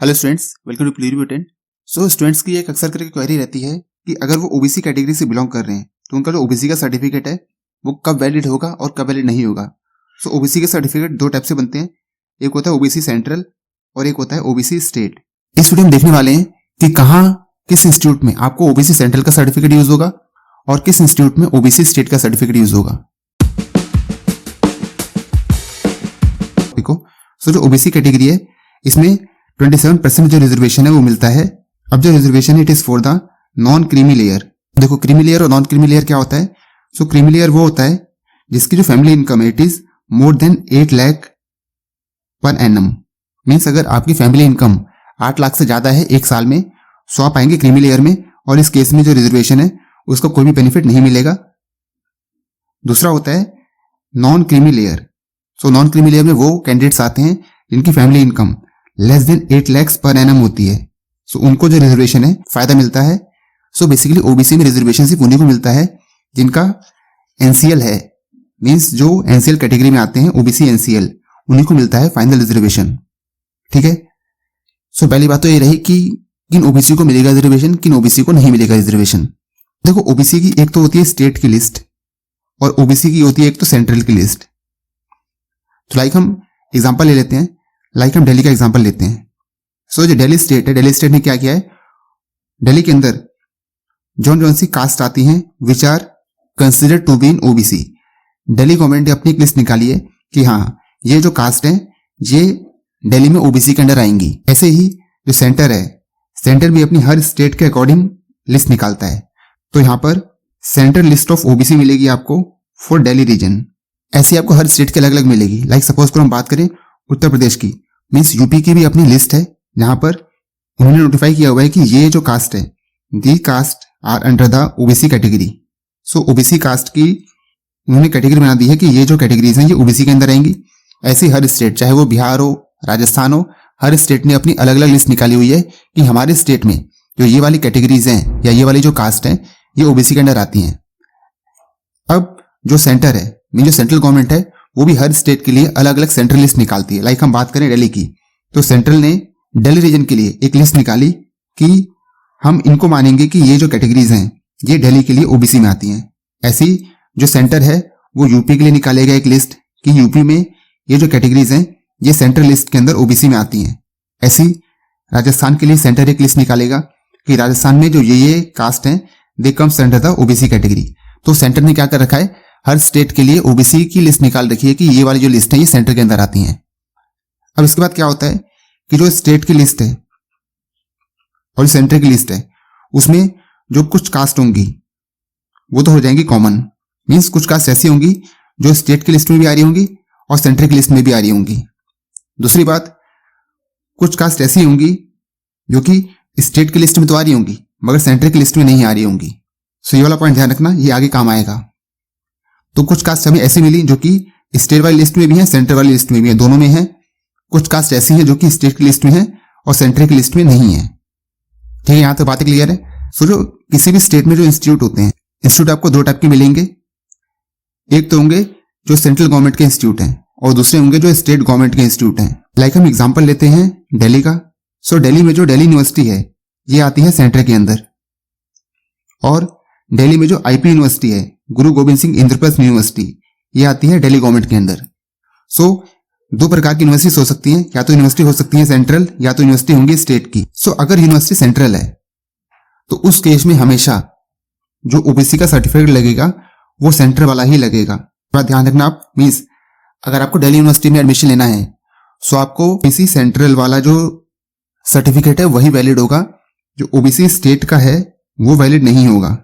Hello students, welcome to Pluri. So students की एक अक्सर करके क्वेरी रहती है कि अगर वो ओबीसी कैटेगरी से बिलोंग कर रहे हैं तो उनका जो ओबीसी का सर्टिफिकेट है वो कब वैलिड होगा और कब वैलिड नहीं होगा। सो ओबीसी के सर्टिफिकेट दो टाइप से बनते हैं, एक होता है ओबीसी सेंट्रल और एक होता है ओबीसी स्टेट। इस वीडियो में देखने वाले हैं कि कहाँ किस इंस्टीट्यूट में आपको ओबीसी सेंट्रल का सर्टिफिकेट यूज होगा और किस इंस्टीट्यूट में ओबीसी स्टेट का सर्टिफिकेट यूज होगा। देखो, सो जो ओबीसी कैटेगरी है इसमें 27% जो रिजर्वेशन है वो मिलता है। अब जो रिजर्वेशन है it is for the non creamy layer. देखो, क्रीमी लेयर और नॉन क्रीमी लेयर क्या होता है। सो क्रीमी लेयर वो होता है जिसकी जो फैमिली इनकम है it is more than 8 lakh per annum. Means अगर आपकी फैमिली इनकम 8 लाख से ज्यादा है एक साल में सो आप आएंगे क्रीमी लेयर में, और इस केस में जो रिजर्वेशन है उसका कोई भी बेनिफिट नहीं मिलेगा। दूसरा होता है non creamy layer. So non creamy layer में वो कैंडिडेट्स आते हैं जिनकी family income less than 8 lakh per annum होती है। सो उनको जो रिजर्वेशन है फायदा मिलता है। सो बेसिकली ओबीसी में रिजर्वेशन सिर्फ उन्हीं को मिलता है जिनका एनसीएल है। मींस जो एनसीएल कैटेगरी में आते हैं ओबीसी एनसीएल, उन्हीं को मिलता है फाइनल रिजर्वेशन। ठीक है। सो पहली बात तो ये रही कि किन ओबीसी को मिलेगा रिजर्वेशन, किन ओबीसी को नहीं मिलेगा रिजर्वेशन। देखो, ओबीसी की एक तो होती है स्टेट की लिस्ट और ओबीसी की होती है एक तो सेंट्रल की लिस्ट। तो लाइक हम एग्जांपल ले लेते हैं, लाइक हम दिल्ली का एग्जांपल लेते हैं। सो जो दिल्ली स्टेट है, दिल्ली स्टेट ने क्या किया है, दिल्ली के अंदर जौन सी कास्ट आती हैं which are considered to be in OBC, Delhi government ने अपनी एक लिस्ट निकाली है कि हाँ ये जो कास्ट है ये दिल्ली में ओबीसी के अंदर आएंगी। ऐसे ही जो सेंटर है, सेंटर भी अपनी हर स्टेट के अकॉर्डिंग लिस्ट निकालता है। तो यहां पर सेंट्रल लिस्ट ऑफ ओबीसी मिलेगी आपको फॉर दिल्ली रीजन। ऐसी आपको हर स्टेट के अलग अलग मिलेगी। लाइक सपोज करो हम बात करें उत्तर प्रदेश की, मीन्स यूपी की भी अपनी लिस्ट है जहां पर उन्होंने नोटिफाई किया हुआ है कि ये जो कास्ट है the caste are under the OBC category. So OBC caste की उन्होंने कैटेगरी बना दी है कि ये जो कैटेगरीज हैं ये ओबीसी के अंदर आएंगी। ऐसे हर स्टेट, चाहे वो बिहार हो, राजस्थान हो, हर स्टेट ने अपनी अलग अलग लिस्ट निकाली हुई है कि हमारे स्टेट में जो ये वाली कैटेगरीज हैं या ये वाली जो कास्ट है ये ओबीसी के अंदर आती हैं। अब जो सेंटर है, मीन जो सेंट्रल गवर्नमेंट है, वो भी हर स्टेट के लिए अलग अलग सेंट्रल लिस्ट निकालती है। लाइक हम बात करें दिल्ली की, तो सेंट्रल ने दिल्ली रीजन के लिए एक लिस्ट निकाली कि हम इनको मानेंगे कि ये जो कैटेगरीज हैं ये दिल्ली के लिए ओबीसी में आती हैं। ऐसी जो सेंटर है वो यूपी के लिए निकालेगा एक लिस्ट कि यूपी में ये जो कैटेगरीज हैं ये सेंट्रल लिस्ट के अंदर ओबीसी में आती हैं। ऐसी राजस्थान के लिए सेंटर एक लिस्ट निकालेगा कि राजस्थान में जो ये कास्ट हैं they comes under the OBC category. तो सेंटर ने क्या कर रखा है, हर स्टेट के लिए ओबीसी की लिस्ट निकाल रखी है कि ये वाली जो लिस्ट है ये सेंटर के अंदर आती हैं। अब इसके बाद क्या होता है कि जो स्टेट की लिस्ट है और सेंटर की लिस्ट है उसमें जो कुछ कास्ट होंगी वो तो हो जाएंगी कॉमन। मींस कुछ कास्ट ऐसी होंगी जो स्टेट की लिस्ट में भी आ रही होंगी और सेंटर की लिस्ट में भी आ रही होंगी। दूसरी बात, कुछ कास्ट ऐसी होंगी जो कि स्टेट की लिस्ट में तो आ रही होंगी मगर सेंटर की लिस्ट में नहीं आ रही होंगी। सो ये वाला पॉइंट ध्यान रखना, ये आगे काम आएगा। तो कुछ कास्ट हमें ऐसी मिली जो कि स्टेट वाली लिस्ट में भी है, सेंटर वाली लिस्ट में भी है, दोनों में है। कुछ कास्ट ऐसी है जो कि स्टेट की लिस्ट में है और सेंटर की लिस्ट में नहीं है। ठीक है, यहां तो बातें क्लियर है। सो जो किसी भी स्टेट में जो इंस्टीट्यूट होते हैं, इंस्टीट्यूट आपको दो टाइप के मिलेंगे। एक तो होंगे जो सेंट्रल गवर्नमेंट के इंस्टीट्यूट हैं और दूसरे होंगे जो स्टेट गवर्नमेंट के इंस्टीट्यूट हैं। लाइक हम एग्जाम्पल लेते हैं दिल्ली का। सो दिल्ली में जो दिल्ली यूनिवर्सिटी है ये आती है सेंटर के अंदर, और दिल्ली में जो आईपी यूनिवर्सिटी है, गुरु गोविंद सिंह इंद्रप्रस्थ यूनिवर्सिटी, ये आती है दिल्ली गवर्नमेंट के अंदर। सो दो प्रकार की यूनिवर्सिटीज हो सकती हैं, या तो यूनिवर्सिटी हो सकती है सेंट्रल या तो यूनिवर्सिटी होंगी स्टेट की। सो अगर यूनिवर्सिटी सेंट्रल है तो उस केस में हमेशा जो ओबीसी का सर्टिफिकेट लगेगा वो सेंटर वाला ही लगेगा। थोड़ा ध्यान रखना आप। मीन्स अगर आपको दिल्ली यूनिवर्सिटी में एडमिशन लेना है सो आपको ओबीसी सेंट्रल वाला जो सर्टिफिकेट है वही वैलिड होगा, जो ओबीसी स्टेट का है वो वैलिड नहीं होगा।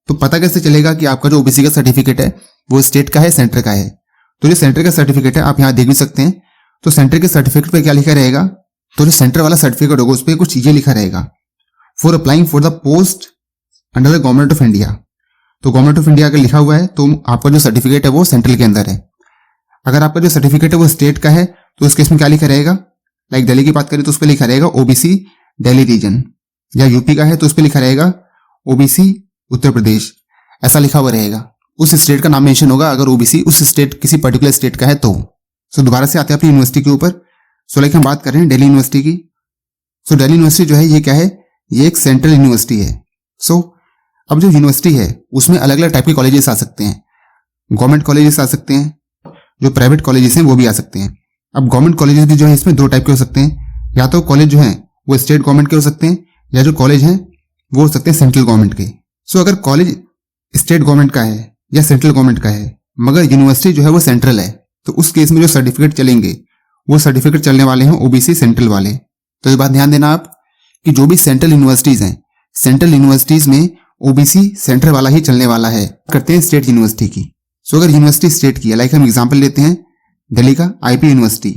तो पता कैसे चलेगा कि आपका जो ओबीसी का सर्टिफिकेट है वो स्टेट का है सेंटर का है। तो जो सेंटर का सर्टिफिकेट है आप यहां देख भी सकते हैं। तो सेंटर के सर्टिफिकेट पे क्या लिखा रहेगा, तो जो सेंटर वाला सर्टिफिकेट होगा उस पर कुछ ये लिखा रहेगा, for applying for the post under the government of India. तो गवर्नमेंट ऑफ इंडिया अगर लिखा हुआ है तो आपका जो सर्टिफिकेट है वो सेंट्रल के अंदर है। अगर आपका जो सर्टिफिकेट है वो स्टेट का है तो उस केस में क्या लिखा रहेगा, लाइक दिल्ली की बात करें तो उस पर लिखा रहेगा ओबीसी दिल्ली रीजन, या यूपी का है तो उस पर लिखा रहेगा ओबीसी उत्तर प्रदेश, ऐसा लिखा हुआ रहेगा। उस स्टेट का नाम मेंशन होगा अगर ओबीसी उस स्टेट किसी पर्टिकुलर स्टेट का है तो। सो दोबारा से आते हैं अपनी यूनिवर्सिटी के ऊपर। सो लाइक हम बात कर रहे हैं दिल्ली यूनिवर्सिटी की। सो दिल्ली यूनिवर्सिटी जो है ये क्या है, ये एक सेंट्रल यूनिवर्सिटी है। सो अब जो यूनिवर्सिटी है उसमें अलग अलग टाइप के कॉलेजेस आ सकते हैं। गवर्नमेंट कॉलेजेस आ सकते हैं, जो प्राइवेट कॉलेजेस हैं वो भी आ सकते हैं। अब गवर्नमेंट कॉलेजेस भी जो है इसमें दो टाइप के हो सकते हैं, या तो कॉलेज जो है वो स्टेट गवर्नमेंट के हो सकते हैं, या जो कॉलेज हैं वो हो सकते हैं सेंट्रल गवर्नमेंट के। सो अगर कॉलेज स्टेट गवर्नमेंट का है या सेंट्रल गवर्नमेंट का है मगर यूनिवर्सिटी जो है वो सेंट्रल है, तो उस केस में जो सर्टिफिकेट चलेंगे वो सर्टिफिकेट चलने वाले हैं ओबीसी सेंट्रल वाले। तो ये बात ध्यान देना आप कि जो भी सेंट्रल यूनिवर्सिटीज हैं, सेंट्रल यूनिवर्सिटीज में ओबीसी सेंट्रल वाला ही चलने वाला है। करते हैं स्टेट यूनिवर्सिटी की। सो अगर यूनिवर्सिटी स्टेट की है, लाइक हम एग्जांपल लेते हैं दिल्ली का आईपी यूनिवर्सिटी।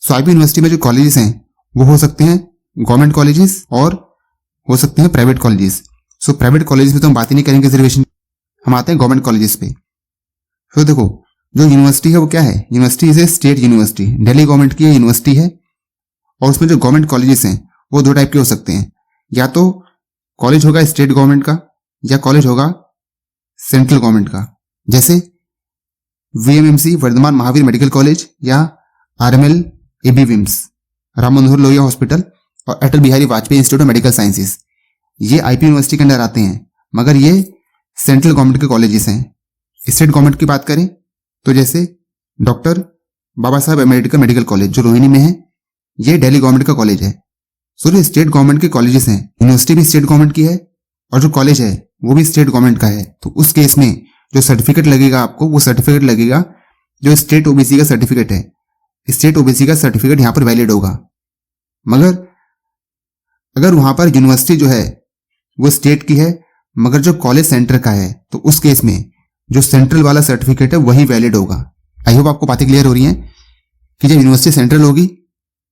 सो आईपी यूनिवर्सिटी में जो कॉलेजेस हैं वो हो सकते हैं गवर्नमेंट कॉलेजेस और हो सकते हैं private colleges. So private colleges में तो हम बात ही नहीं करेंगे रिजर्वेशन, हम आते हैं गवर्नमेंट कॉलेजेस पे। तो देखो जो यूनिवर्सिटी है वो क्या है, university is a state university, Delhi government की यूनिवर्सिटी है। और उसमें जो गवर्नमेंट कॉलेजेस हैं वो दो टाइप के हो सकते हैं, या तो कॉलेज होगा स्टेट गवर्नमेंट का या कॉलेज होगा सेंट्रल गवर्नमेंट का। जैसे VMMC Vardhman Mahavir medical college या RML ABVIMS Ram Manohar Lohia hospital और Atal Bihari Vajpayee institute of medical sciences, ये आईपी यूनिवर्सिटी के अंदर आते हैं, मगर ये सेंट्रल गवर्नमेंट के कॉलेजेस हैं। स्टेट गवर्नमेंट की बात करें तो जैसे डॉक्टर बाबा साहब अम्बेडकर मेडिकल कॉलेज जो रोहिणी में है, ये दिल्ली गवर्नमेंट का कॉलेज है। सो जो स्टेट गवर्नमेंट के कॉलेजेस हैं, यूनिवर्सिटी भी स्टेट गवर्नमेंट की है और जो कॉलेज है वो भी स्टेट गवर्नमेंट का है, तो उस केस में जो सर्टिफिकेट लगेगा आपको वो सर्टिफिकेट लगेगा जो स्टेट ओबीसी का सर्टिफिकेट है। स्टेट ओबीसी का सर्टिफिकेट यहां पर वैलिड होगा। मगर अगर वहां पर यूनिवर्सिटी जो है वो स्टेट की है मगर जो कॉलेज सेंटर का है, तो उस केस में जो सेंट्रल वाला सर्टिफिकेट है वही वैलिड होगा। आई होप आपको बातें क्लियर हो रही हैं कि जब यूनिवर्सिटी सेंट्रल होगी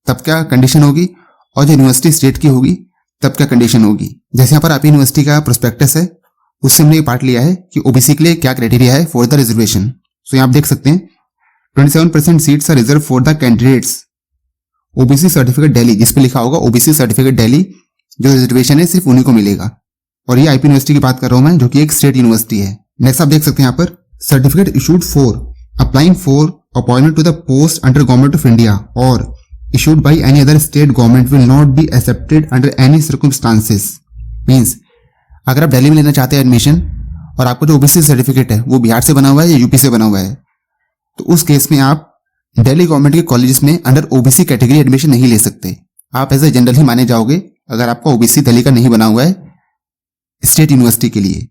तब क्या कंडीशन होगी और जो यूनिवर्सिटी स्टेट की होगी तब क्या कंडीशन होगी। जैसे यहाँ पर आप यूनिवर्सिटी का प्रोस्पेक्टस है, उससे हमने ये पार्ट लिया है कि ओबीसी के लिए क्या क्राइटेरिया है फॉर द रिजर्वेशन। सो यहाँ आप देख सकते हैं 27% seats are reserve for the candidates OBC certificate Delhi, जिस पे लिखा होगा ओबीसी सर्टिफिकेट दिल्ली, जो रिजर्वेशन है सिर्फ उन्हीं को मिलेगा। और ये आईपी यूनिवर्सिटी की बात कर रहा हूं मैं, जो कि एक स्टेट यूनिवर्सिटी है। नेक्स्ट आप देख सकते हैं यहाँ पर certificate issued for applying for appointment to the post under government of India और issued by any other state government will not be accepted under any circumstances। Means अगर आप दिल्ली में लेना चाहते हैं एडमिशन और आपको जो ओबीसी सर्टिफिकेट है वो बिहार से बना हुआ है या यूपी से बना हुआ है, तो उस केस में आप दिल्ली गवर्नमेंट के कॉलेजेस में अंडर ओबीसी कैटेगरी एडमिशन नहीं ले सकते। आप एज ए जनरल ही माने जाओगे अगर आपका ओबीसी दिल्ली का नहीं बना हुआ है स्टेट यूनिवर्सिटी के लिए।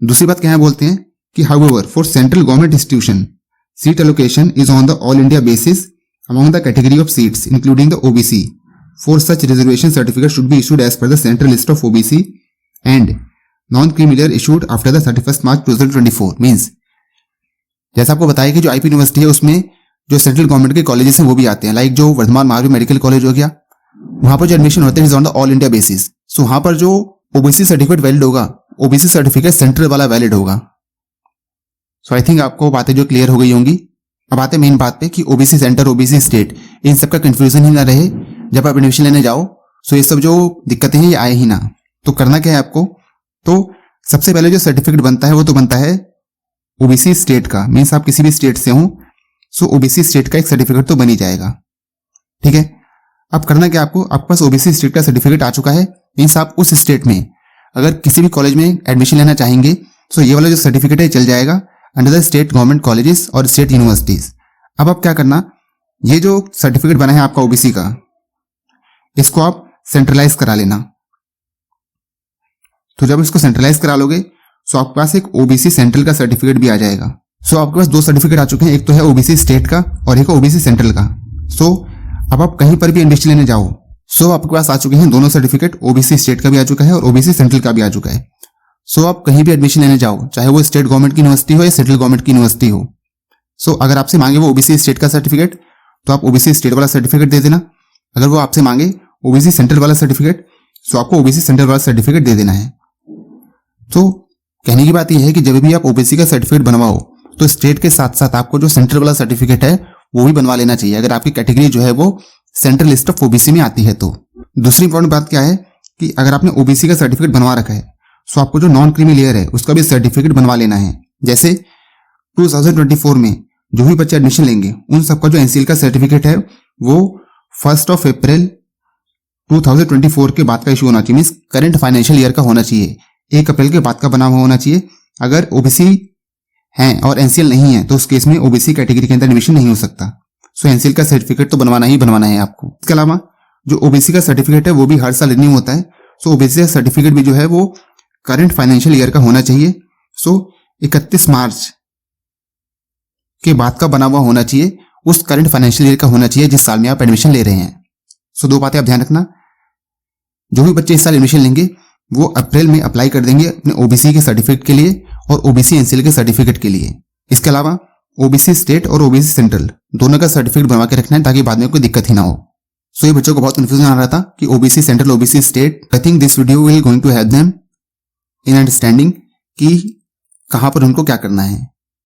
दूसरी बात क्या है बोलते हैं कि however for central government institution seat allocation is on the all India basis among the category of seats including the OBC. For such reservation certificate should be issued as per the central list of OBC and non-creamy layer issued after the 31st March 2024। Means जैसा आपको बताया कि जो IP university है उसमें जो central government के colleges हैं वो भी आते हैं, लाइक जो वर्धमान महावीर मेडिकल कॉलेज हो गया, वहां पर जो एडमिशन होते हैं on the all India basis. So वहां पर जो ओबीसी सर्टिफिकेट वैलिड होगा, ओबीसी सर्टिफिकेट सेंट्रल वाला वैलिड होगा। सो आई थिंक आपको बातें जो क्लियर हो गई होंगी। अब आते मेन बात पे कि OBC centre OBC state in सब का कंफ्यूजन ही ना रहे जब आप एडमिशन लेने जाओ। सो ये सब जो दिक्कतें हैं ये आए ही ना। तो करना क्या है आपको, तो सबसे पहले जो सर्टिफिकेट बनता है वो तो बनता है ओबीसी स्टेट का। मीन्स आप किसी भी स्टेट से हो, सो ओबीसी स्टेट का एक सर्टिफिकेट तो बन ही जाएगा। ठीक है, अब करना क्या आपको, आपके पास ओबीसी स्टेट का सर्टिफिकेट आ चुका है, मीन्स आप उस स्टेट में अगर किसी भी कॉलेज में एडमिशन लेना चाहेंगे तो ये वाला जो सर्टिफिकेट है चल जाएगा under the state government colleges और स्टेट यूनिवर्सिटीज। अब आप क्या करना, ये जो सर्टिफिकेट बना है आपका ओबीसी का, इसको आप सेंट्रलाइज करा लेना। तो जब इसको सेंट्रलाइज करा लोगे तो आपके पास एक ओबीसी सेंट्रल का सर्टिफिकेट भी आ जाएगा। सो आपके पास दो सर्टिफिकेट आ चुके हैं, एक तो है ओबीसी स्टेट का और एक ओबीसी सेंट्रल का। सो अब आप कहीं पर भी एडमिशन लेने जाओ, सो आपके पास आ चुके हैं दोनों सर्टिफिकेट, ओबीसी स्टेट का भी आ चुका है और ओबीसी सेंट्रल का भी आ चुका है। सो आप कहीं भी एडमिशन लेने जाओ, चाहे वो स्टेट गवर्नमेंट की यूनिवर्सिटी हो या सेंट्रल गवर्नमेंट की यूनिवर्सिटी हो, सो अगर आपसे मांगे वो ओबीसी स्टेट का सर्टिफिकेट तो आप ओबीसी स्टेट वाला सर्टिफिकेट दे देना। अगर वो आपसे मांगे ओबीसी सेंट्रल वाला सर्टिफिकेट तो आपको ओबीसी सेंट्रल वाला सर्टिफिकेट दे देना है। तो कहने की बात यह है कि जब भी आप ओबीसी का सर्टिफिकेट बनवाओ तो स्टेट के साथ साथ आपको जो सेंट्रल वाला सर्टिफिकेट है वो भी बनवा लेना चाहिए, अगर आपकी कैटेगरी जो है वो सेंट्रल लिस्ट ऑफ ओबीसी में आती है। तो दूसरी इंपॉर्टेंट बात क्या है कि अगर आपने ओबीसी का सर्टिफिकेट बनवा रखा है तो आपको जो नॉन क्रीमी लेयर है उसका भी सर्टिफिकेट बनवा लेना है। जैसे 2024 में जो भी बच्चे एडमिशन लेंगे उन सबका जो एनसीएल का सर्टिफिकेट है वो 1 अप्रैल 2024 के बाद का इशू होना चाहिए, मीन्स करंट फाइनेंशियल ईयर का होना चाहिए, 1 अप्रैल के बाद का बना हुआ होना चाहिए। अगर ओबीसी हैं और एनसीएल नहीं है तो उस केस में ओबीसी कैटेगरी के अंदर एडमिशन नहीं हो सकता। सो एनसीएल का सर्टिफिकेट तो बनवाना ही बनवाना है आपको। इसके अलावा जो ओबीसी का सर्टिफिकेट है वो भी हर साल रिन्यू होता है। सो ओबीसी का सर्टिफिकेट भी जो है वो करंट फाइनेंशियल ईयर का होना चाहिए। सो 31 मार्च के बाद का बना हुआ होना चाहिए, उस करंट फाइनेंशियल ईयर का होना चाहिए जिस साल में आप एडमिशन ले रहे हैं। सो 2 बातें आप ध्यान रखना, जो भी बच्चे इस साल एडमिशन लेंगे वो अप्रैल में अप्लाई कर देंगे अपने ओबीसी के सर्टिफिकेट के लिए और ओबीसी एनसीएल के सर्टिफिकेट के लिए। इसके अलावा ओबीसी स्टेट और ओबीसी सेंट्रल दोनों का सर्टिफिकेट बनवा के रखना है ताकि बाद में कोई दिक्कत ही ना हो। सो ये बच्चों को बहुत कंफ्यूजन आ रहा था कि OBC central OBC state. I think this video will going to help them in understanding कि कहां पर उनको क्या करना है।